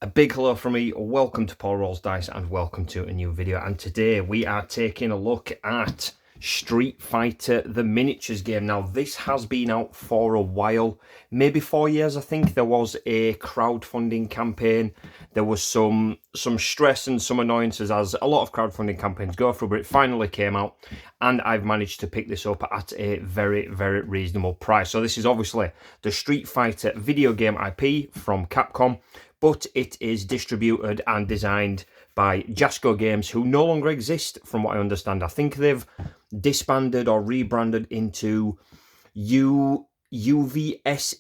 A big hello from me, welcome to Paul Rolls Dice and welcome to a new video. And today we are taking a look at Street Fighter the miniatures game. Now this has been out for a while, maybe 4 years. I think there was a crowdfunding campaign. There was some stress and some annoyances, as a lot of crowdfunding campaigns go through, but it finally came out and I've managed to pick this up at a very reasonable price. So this is obviously the Street Fighter video game IP from Capcom, but it is distributed and designed by Jasco Games, who no longer exist from what I understand. I think they've disbanded or rebranded into UVS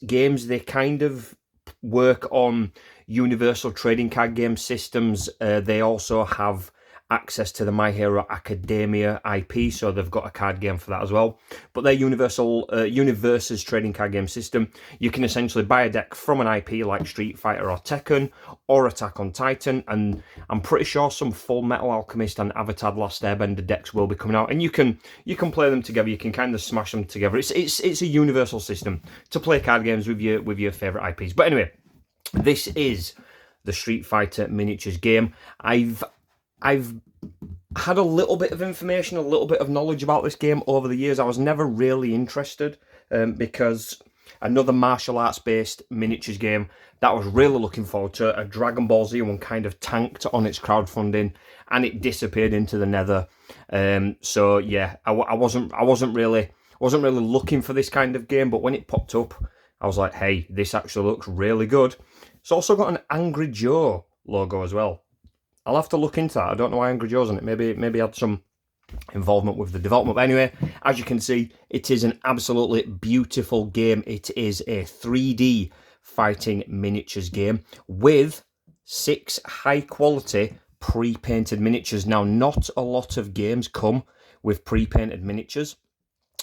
Games. They kind of work on Universal Trading Card Game systems. They also have access to the My Hero Academia IP, so they've got a card game for that as well. But their Universe's trading card game system, you can essentially buy a deck from an IP like Street Fighter or Tekken or Attack on Titan, and I'm pretty sure some Full Metal Alchemist and Avatar: The Last Airbender decks will be coming out, and you can play them together. You can kind of smash them together. It's a universal system to play card games with your favorite IPs. But anyway, this is the Street Fighter miniatures game. I've had a little bit of information, a little bit of knowledge about this game over the years. I was never really interested because another martial arts based miniatures game that I was really looking forward to, a Dragon Ball Z one, kind of tanked on its crowdfunding and it disappeared into the nether. So yeah, I wasn't really looking for this kind of game, but when it popped up, I was like, hey, this actually looks really good. It's also got an Angry Joe logo as well. I'll have to look into that. I don't know why Angry Joe's on it. Maybe had some involvement with the development. But anyway, as you can see, it is an absolutely beautiful game. It is a 3D fighting miniatures game with 6 high-quality pre-painted miniatures. Now, not a lot of games come with pre-painted miniatures,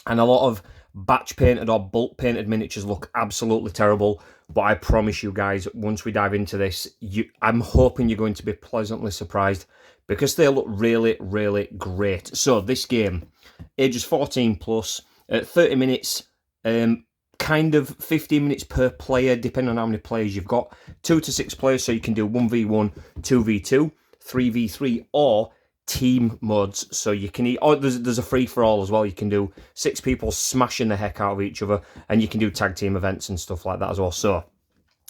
and a lot of batch painted or bulk painted miniatures look absolutely terrible. But I promise you guys, once we dive into this, I'm hoping you're going to be pleasantly surprised because they look really great. So this game, ages 14 plus, 30 minutes, kind of 15 minutes per player, depending on how many players you've got. 2 to 6 players, so you can do 1v1, 2v2, 3v3, or team modes, so you can there's a free-for-all as well. You can do 6 people smashing the heck out of each other, and you can do tag team events and stuff like that as well. So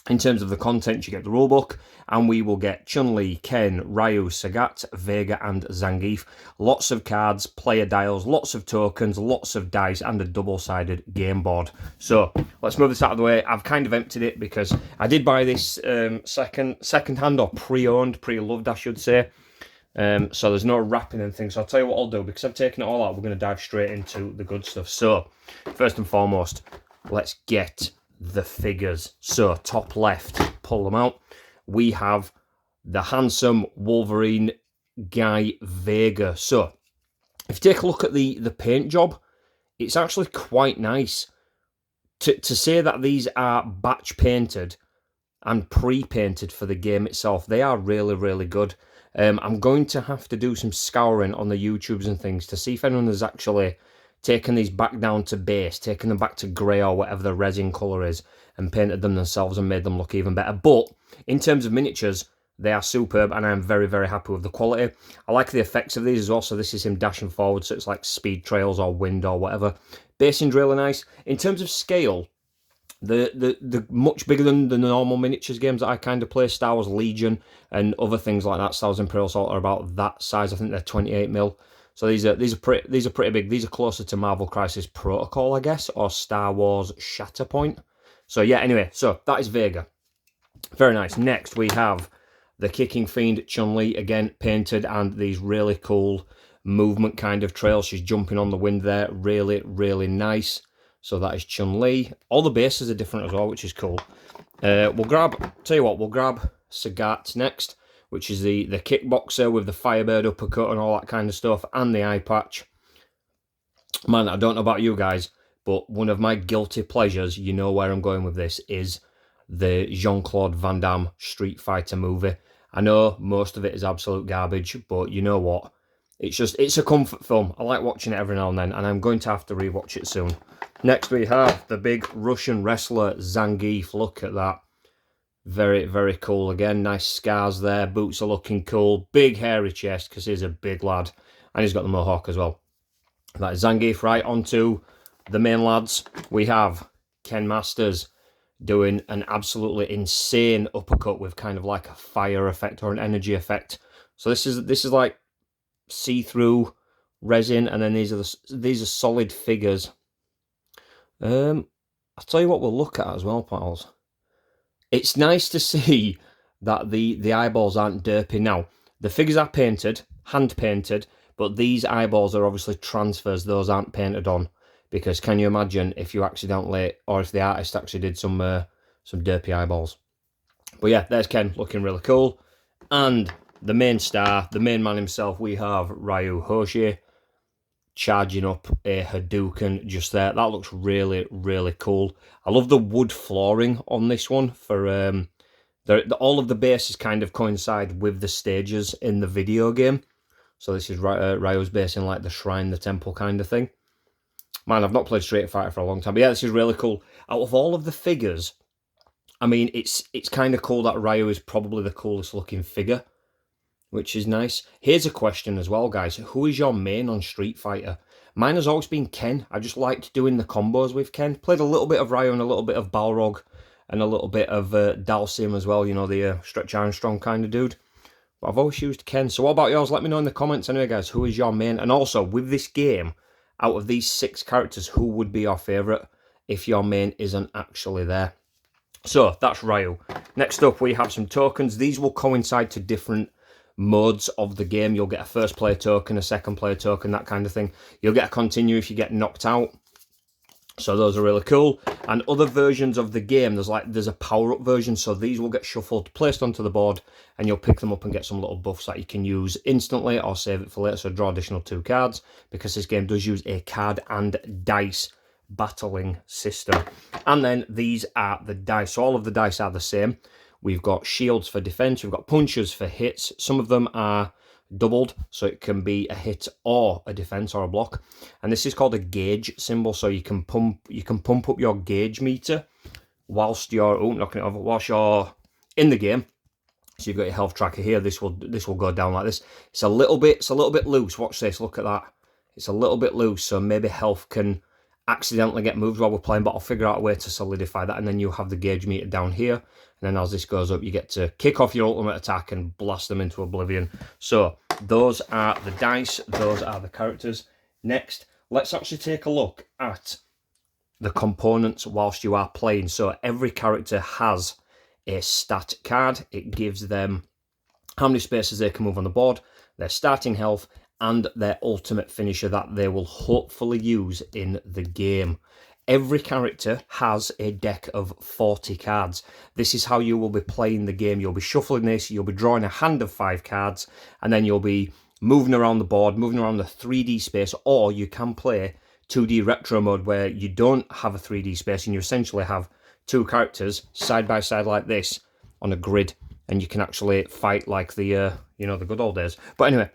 in terms of the content, you get the rulebook, and we will get Chun-Li, Ken, Ryu, Sagat, Vega, and Zangief. Lots of cards, player dials, lots of tokens, lots of dice, and a double-sided game board. So let's move this out of the way. I've kind of emptied it because I did buy this second-hand or pre-owned, pre-loved, I should say. So there's no wrapping and things. So I'll tell you what I'll do, because I've taken it all out, we're going to dive straight into the good stuff. So first and foremost, let's get the figures. So top left, pull them out. We have the handsome Wolverine guy Vega. So if you take a look at the paint job, it's actually quite nice. To say that these are batch painted and pre-painted for the game itself, they are really good. I'm going to have to do some scouring on the YouTubes and things to see if anyone has actually taken these back down to base, taken them back to grey or whatever the resin colour is, and painted them themselves and made them look even better. But in terms of miniatures, they are superb, and I'm very happy with the quality. I like the effects of these as well. So this is him dashing forward, so it's like speed trails or wind or whatever. Basing's really nice. In terms of scale, the much bigger than the normal miniatures games that I kind of play, Star Wars Legion and other things like that. Star Wars Imperial Assault are about that size. I think they're 28mm. So these are pretty big. These are closer to Marvel Crisis Protocol, I guess, or Star Wars Shatterpoint. So yeah, anyway, so that is Vega. Very nice. Next we have the Kicking Fiend Chun-Li, again painted, and these really cool movement kind of trails. She's jumping on the wind there. Really nice. So that is Chun-Li. All the bases are different as well, which is cool. We'll grab Sagat next, which is the kickboxer with the Firebird uppercut and all that kind of stuff, and the eye patch. Man, I don't know about you guys, but one of my guilty pleasures, you know where I'm going with this, is the Jean-Claude Van Damme Street Fighter movie. I know most of it is absolute garbage, but you know what? It's a comfort film. I like watching it every now and then, and I'm going to have to rewatch it soon. Next we have the big Russian wrestler Zangief. Look at that. Very, very cool. Again, nice scars there. Boots are looking cool. Big hairy chest, because he's a big lad. And he's got the mohawk as well. That is Zangief. Right, onto the main lads. We have Ken Masters doing an absolutely insane uppercut with kind of like a fire effect or an energy effect. So this is like see-through resin, and then these are solid figures. I'll tell you what we'll look at as well, pals. It's nice to see that the eyeballs aren't derpy. Now, the figures are painted, hand painted, but these eyeballs are obviously transfers. Those aren't painted on, because can you imagine if you accidentally, or if the artist actually did some derpy eyeballs? But yeah, there's Ken looking really cool. And the main star, the main man himself, we have Ryu Hoshi charging up a Hadouken just there. That looks really, really cool. I love the wood flooring on this one. For all of the bases kind of coincide with the stages in the video game. So this is Ryu's base in like the shrine, the temple kind of thing. Man, I've not played Street Fighter for a long time, but yeah, this is really cool. Out of all of the figures, I mean, it's kind of cool that Ryu is probably the coolest looking figure, which is nice. Here's a question as well, guys. Who is your main on Street Fighter? Mine has always been Ken. I just liked doing the combos with Ken. Played a little bit of Ryu and a little bit of Balrog and a little bit of Dalsim as well, you know, the Stretch Armstrong kind of dude. But I've always used Ken. So what about yours? Let me know in the comments anyway, guys. Who is your main? And also, with this game, out of these 6 characters, who would be your favourite if your main isn't actually there? So, that's Ryu. Next up, we have some tokens. These will coincide to different modes of the game. You'll get a first player token, a second player token, that kind of thing. You'll get a continue if you get knocked out. So those are really cool. And other versions of the game, there's a power-up version, so these will get shuffled, placed onto the board, and you'll pick them up and get some little buffs that you can use instantly or save it for later. So draw additional 2 cards, because this game does use a card and dice battling system. And then these are the dice. So all of the dice are the same. We've got shields for defense, we've got punches for hits. Some of them are doubled, so it can be a hit or a defense or a block. And this is called a gauge symbol, so you can pump up your gauge meter whilst you're whilst you're in the game. So you've got your health tracker here. This will go down like this. It's a little bit loose. Watch this. Look at that. It's a little bit loose, so maybe health can accidentally get moved while we're playing, but I'll figure out a way to solidify that. And then you have the gauge meter down here, and then as this goes up, you get to kick off your ultimate attack and blast them into oblivion. So those are the dice, those are the characters. Next, let's actually take a look at the components whilst you are playing. So every character has a stat card. It gives them how many spaces they can move on the board, their starting health, and their ultimate finisher that they will hopefully use in the game. Every character has a deck of 40 cards. This is how you will be playing the game. You'll be shuffling this, you'll be drawing a hand of 5 cards, and then you'll be moving around the board, moving around the 3D space, or you can play 2D retro mode where you don't have a 3D space and you essentially have 2 characters side by side like this on a grid, and you can actually fight like the the good old days. But anyway,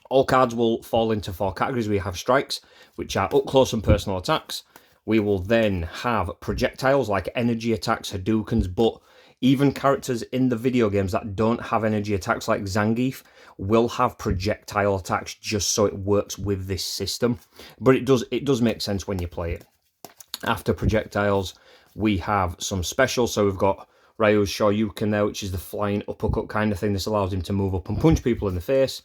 all cards will fall into 4 categories. We have strikes, which are up close and personal attacks. We will then have projectiles like energy attacks, Hadoukens, but even characters in the video games that don't have energy attacks like Zangief will have projectile attacks just so it works with this system. But it does make sense when you play it. After projectiles, we have some specials. So we've got Ryu's Shoryuken there, which is the flying uppercut kind of thing. This allows him to move up and punch people in the face.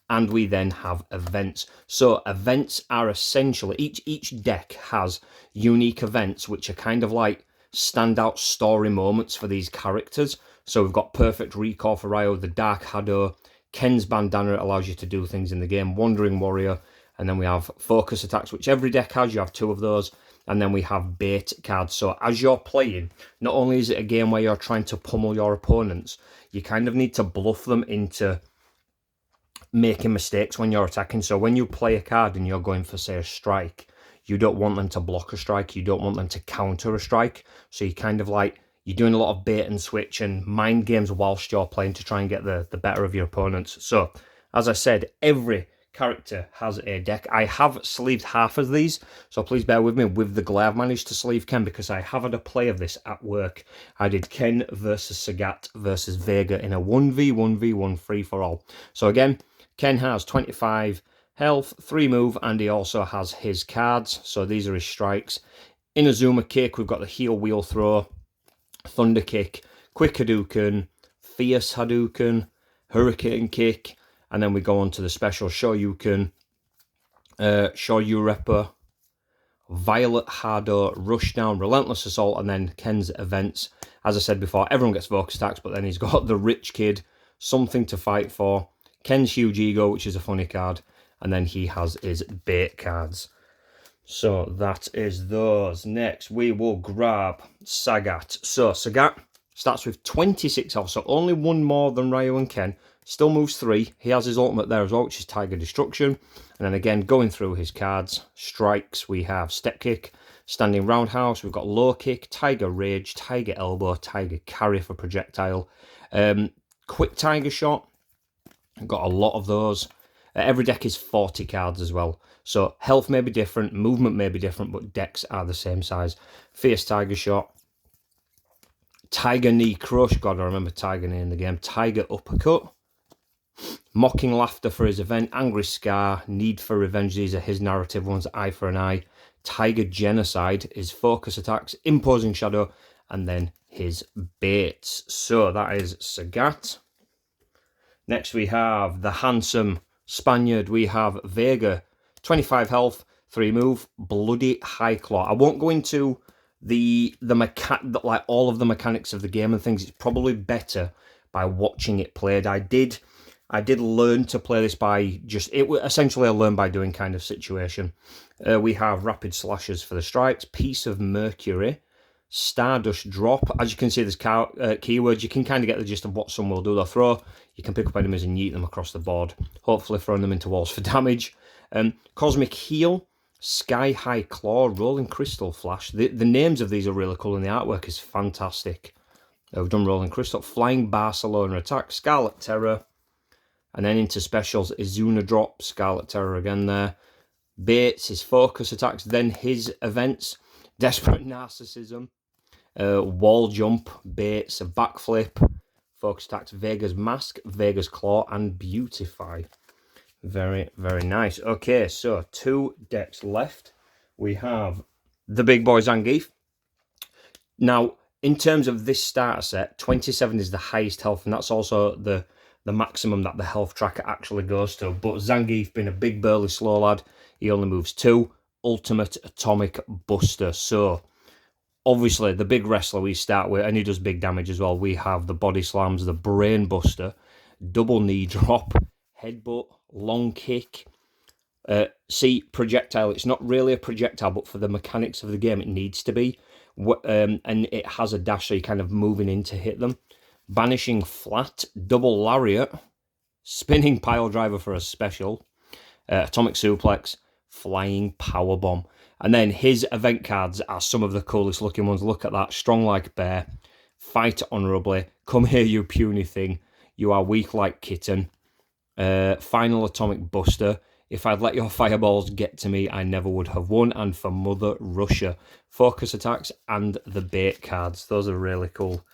And we then have events. So events are essentially, each deck has unique events, which are kind of like standout story moments for these characters. So we've got Perfect Recall for Ryu, the Dark Hado, Ken's Bandana allows you to do things in the game, Wandering Warrior, and then we have Focus Attacks, which every deck has. You have 2 of those. And then we have bait cards. So as you're playing, not only is it a game where you're trying to pummel your opponents, you kind of need to bluff them into making mistakes when you're attacking. So when you play a card and you're going for, say, a strike, you don't want them to block a strike, you don't want them to counter a strike. So you kind of like, you're doing a lot of bait and switch and mind games whilst you're playing to try and get the better of your opponents. So as I said, every character has a deck. I have sleeved half of these, so please bear with me with the glare. I've managed to sleeve Ken because I have had a play of this at work. I did Ken versus Sagat versus Vega in a 1v1v1 free-for-all. So again, Ken has 25 health, 3 move, and he also has his cards. So these are his strikes. Inazuma Kick, we've got the Heel Wheel Throw, Thunder Kick, Quick Hadouken, Fierce Hadouken, Hurricane Kick, and then we go on to the special Shoryuken, Shoryurepa, Violet Hardo, Rushdown, Relentless Assault, and then Ken's events. As I said before, everyone gets focus attacks, but then he's got the Rich Kid, Something to Fight For, Ken's Huge Ego, which is a funny card, and then he has his bait cards. So that is those. Next, we will grab Sagat. So Sagat starts with 26 health, so only one more than Ryu and Ken. Still moves 3. He has his ultimate there as well, which is Tiger Destruction. And then again, going through his cards, strikes, we have Step Kick, Standing Roundhouse, we've got Low Kick, Tiger Rage, Tiger Elbow, Tiger Carry for projectile, Quick Tiger Shot, got a lot of those. Every deck is 40 cards as well. So health may be different, movement may be different, but decks are the same size. Fierce Tiger Shot, Tiger Knee Crush, God, I remember Tiger Knee in the game, Tiger Uppercut, Mocking Laughter for his event, Angry Scar, Need for Revenge, these are his narrative ones, Eye for an Eye, Tiger Genocide, his focus attacks, Imposing Shadow, and then his baits. So that is Sagat. Next we have the handsome Spaniard, we have Vega, 25 health, 3 move, Bloody High Claw. I won't go into like all of the mechanics of the game and things. It's probably better by watching it played. I did learn to play this by essentially a learn by doing kind of situation. We have Rapid Slashes for the strikes, Piece of Mercury, Stardust Drop. As you can see, there's keywords. You can kind of get the gist of what some will do. They'll throw. You can pick up enemies and yeet them across the board, hopefully throwing them into walls for damage. Cosmic Heal, Sky High Claw, Rolling Crystal Flash. The names of these are really cool and the artwork is fantastic. We've done Rolling Crystal, Flying Barcelona Attack, Scarlet Terror, and then into specials, Izuna Drop, Scarlet Terror again there. Baits, his focus attacks, then his events, Desperate Narcissism, Wall Jump, Baits, a Backflip, focus attacks, Vega's Mask, Vega's Claw, and Beautify. Very, very nice. Okay, so 2 decks left. We have the big boy Zangief. Now, in terms of this starter set, 27 is the highest health, and that's also the maximum that the health tracker actually goes to. But Zangief, being a big, burly, slow lad, he only moves 2. Ultimate Atomic Buster. So, obviously, the big wrestler we start with, and he does big damage as well, we have the Body Slams, the Brain Buster, Double Knee Drop, Headbutt, Long Kick. See, projectile, it's not really a projectile, but for the mechanics of the game, it needs to be. And it has a dash, so you're kind of moving in to hit them. Banishing Flat, Double Lariat, Spinning Pile Driver for a special, Atomic Suplex, Flying Powerbomb. And then his event cards are some of the coolest looking ones. Look at that. Strong Like Bear, Fight Honourably, Come Here You Puny Thing, You Are Weak Like Kitten, Final Atomic Buster, If I'd Let Your Fireballs Get to Me, I Never Would Have Won, and for Mother Russia. Focus attacks and the bait cards. Those are really cool.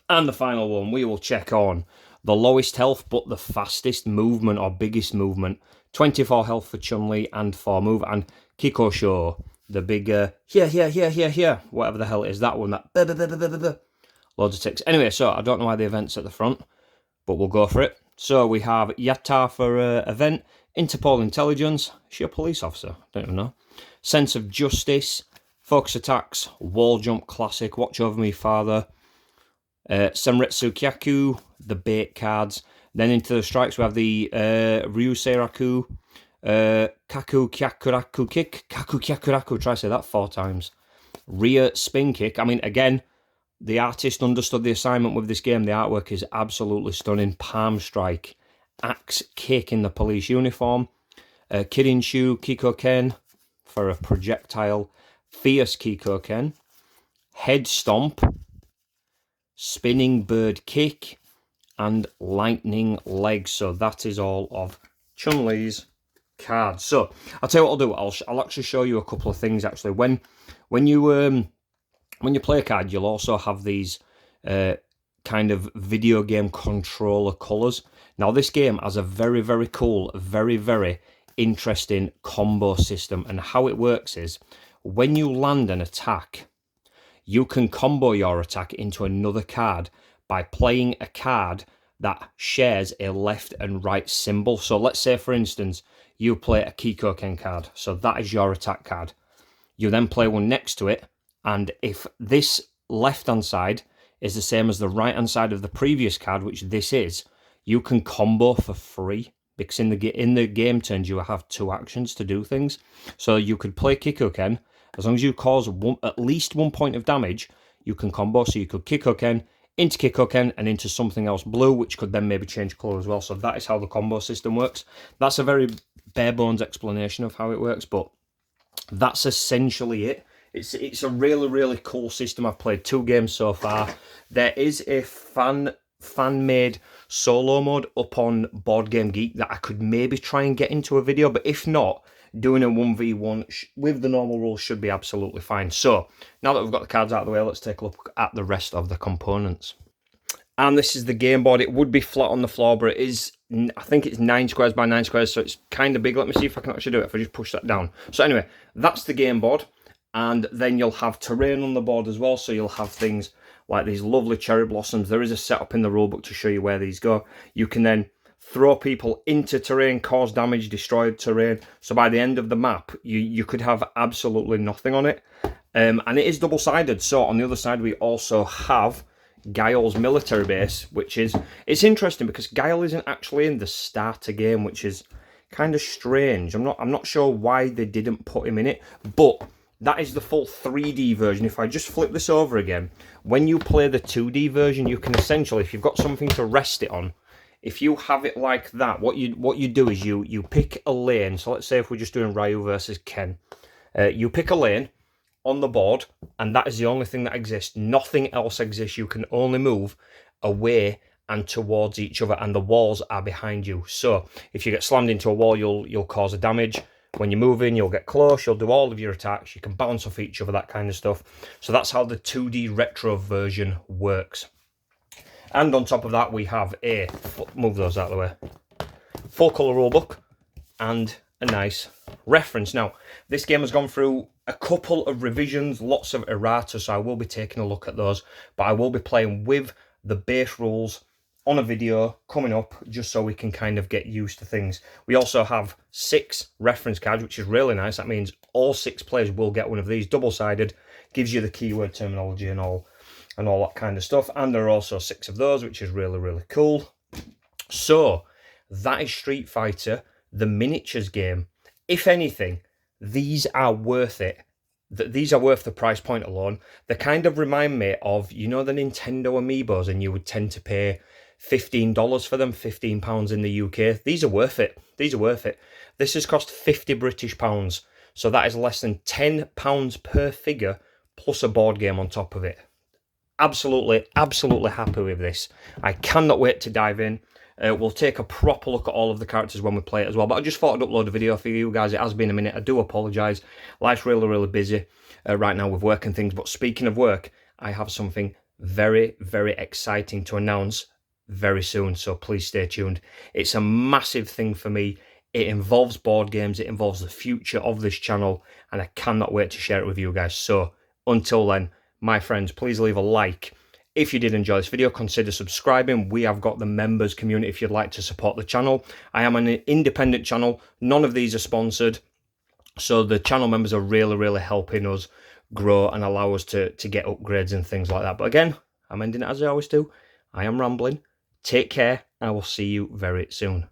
And the final one, we will check on the lowest health but the fastest movement or biggest movement. 24 health for Chun-Li and 4 move. And Kiko Sho, the big, here, whatever the hell it is, that one, that, loads of ticks. Anyway, so I don't know why the event's at the front, but we'll go for it. So we have Yatta for event, Interpol Intelligence, is she a police officer? I don't even know. Sense of Justice, Focus Attacks, Wall Jump Classic, Watch Over Me Father, Senretsu Kyaku, the bait cards. Then into the strikes we have the Ryuseiraku, Kaku Kyakuraku Kick, Kaku Kyakuraku, try to say that 4 times. Rear Spin Kick. I mean, again, the artist understood the assignment with this game. The artwork is absolutely stunning. Palm Strike, Axe Kick in the police uniform, Kirinshu Kikoken for a projectile, Fierce Kikoken, Head Stomp, Spinning Bird Kick, and Lightning Legs. So that is all of Chun-Li's cards. So I'll tell you what I'll do. I'll actually show you a couple of things actually. When you play a card, you'll also have these kind of video game controller colours. Now this game has a very, very cool, very, very interesting combo system, and how it works is when you land an attack, you can combo your attack into another card by playing a card that shares a left and right symbol. So let's say, for instance, you play a Kikoken card, so that is your attack card. You then play one next to it, and if this left-hand side is the same as the right-hand side of the previous card, which this is, you can combo for free, because in the game turns you have 2 actions to do things. So you could play Kikoken, as long as you cause at least 1 point of damage, you can combo. So you could Kikoken into Kikoken and into something else blue, which could then maybe change colour as well. So that is how the combo system works. That's a very bare bones explanation of how it works, but that's essentially it. It's a really, really cool system. I've played 2 games so far. There is a fan-made solo mode up on Board Game Geek that I could maybe try and get into a video, but if not, doing a 1v1 with the normal rules should be absolutely fine. So now that we've got the cards out of the way, let's take a look at the rest of the components. And this is the game board. It would be flat on the floor, but it is, I think it's 9 squares by 9 squares, so it's kind of big. Let me see if I can actually do it if I just push that down. So anyway, that's the game board. And then you'll have terrain on the board as well. So you'll have things like these lovely cherry blossoms. There is a setup in the rulebook to show you where these go. You can then throw people into terrain, cause damage, destroy terrain. So by the end of the map, you could have absolutely nothing on it. And it is double-sided. So on the other side, we also have Guile's military base, which is, it's interesting because Guile isn't actually in the starter game, which is kind of strange. I'm not sure why they didn't put him in it, but that is the full 3D version. If I just flip this over again, when you play the 2D version, you can essentially, if you've got something to rest it on, if you have it like that, what you do is you pick a lane. So let's say if we're just doing Ryu versus Ken, you pick a lane on the board, and that is the only thing that exists. Nothing else exists. You can only move away and towards each other, and the walls are behind you. So if you get slammed into a wall, you'll cause a damage. When you're moving, you'll get close, you'll do all of your attacks, you can bounce off each other, that kind of stuff. So that's how the 2D retro version works. And on top of that, we have a, move those out of the way, full colour rulebook and a nice reference. Now, this game has gone through a couple of revisions, lots of errata, so I will be taking a look at those, but I will be playing with the base rules on a video coming up, just so we can kind of get used to things. We also have 6 reference cards, which is really nice. That means all 6 players will get one of these, double-sided, gives you the keyword terminology and all that kind of stuff. And there are also 6 of those, which is really, really cool. So that is Street Fighter, the miniatures game. If anything, these are worth it. These are worth the price point alone. They kind of remind me of, you know, the Nintendo Amiibos, and you would tend to pay $15 for them, £15 in the UK. These are worth it. These are worth it. This has cost £50 British, so that is less than £10 per figure, plus a board game on top of it. Absolutely, absolutely happy with this. I cannot wait to dive in. We'll take a proper look at all of the characters when we play it as well. But I just thought I'd upload a video for you guys. It has been a minute. I do apologise. Life's really, really busy right now with work and things. But speaking of work, I have something very, very exciting to announce very soon. So please stay tuned. It's a massive thing for me. It involves board games. It involves the future of this channel. And I cannot wait to share it with you guys. So until then, my friends, please leave a like. If you did enjoy this video, consider subscribing. We have got the members community if you'd like to support the channel. I am an independent channel. None of these are sponsored. So the channel members are really, really helping us grow and allow us to get upgrades and things like that. But again, I'm ending it as I always do. I am rambling. Take care. I will see you very soon.